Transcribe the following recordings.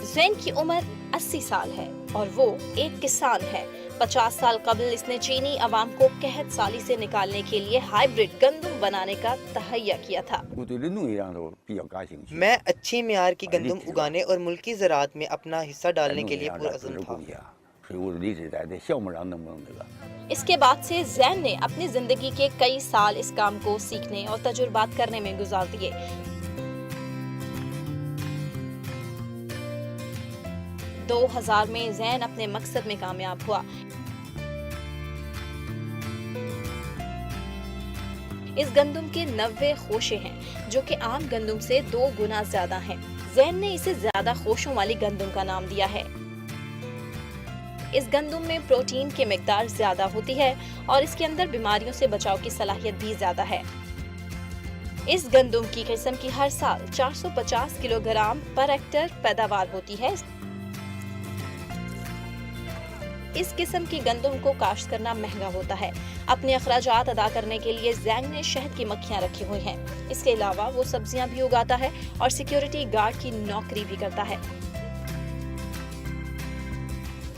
जैन की उम्र 80 साल है और वो एक किसान है। 50 साल कबल इसने चीनी अवाम को कहत साली से निकालने के लिए हाइब्रिड गंदम बनाने का तहैया किया था। 我对这农业上头比较感兴趣， मैं अच्छी मियार की 立 गंदम 志吧 उगाने और मुल्की ज़राअत में अपना हिस्सा 在 डालने 农 के 业 लिए 上来做 पुरअज़्म 点 था। 贡献，所以我的立志在项目上能不能这个。 इसके बाद से जैन ने अपनी जिंदगी के कई साल इस काम को सीखने और तजुर्बात करने में गुजार दिए। दो 2000 में जैन अपने मकसद में कामयाब हुआ। इस गंदम के 90 खोशे हैं, जो कि आम गंदम से 2 गुना ज्यादा हैं। जैन ने इसे ज्यादा खोशों वाली गंदम का नाम दिया है। इस गंदम में प्रोटीन की मिकदार ज्यादा होती है और इसके अंदर बीमारियों से बचाव की सलाहियत भी ज्यादा है। इस गंदम की किस्म की हर साल 450 किलोग्राम पर हेक्टर पैदावार होती है। इस किस्म की गंदम को काश्त करना महंगा होता है। अपने अखराजात अदा करने के लिए जैन ने शहद की मक्खियां रखी हुई हैं। इसके अलावा वो सब्जियां भी उगाता है और सिक्योरिटी गार्ड की नौकरी भी करता है।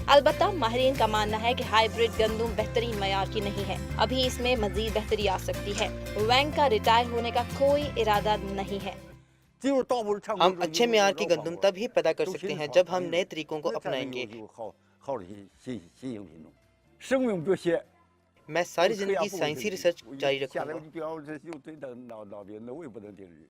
अलबत्ता माहिरीन का मानना है कि हाइब्रिड गंदम बेहतरीन मयार की नहीं है। अभी इसमें मजीद बेहतरी आ सकती है। वैंग का रिटायर होने का कोई इरादा नहीं है। हम अच्छे मियार की गंदम तभी पैदा कर सकते हैं जब हम नए तरीकों को अपनाएंगे। 好的新型品种，生命不歇。 मैं सारी जिंदगी साइंसी रिसर्च जारी 下来 रखूंगा।就标这就对到那边，那我也不能定日。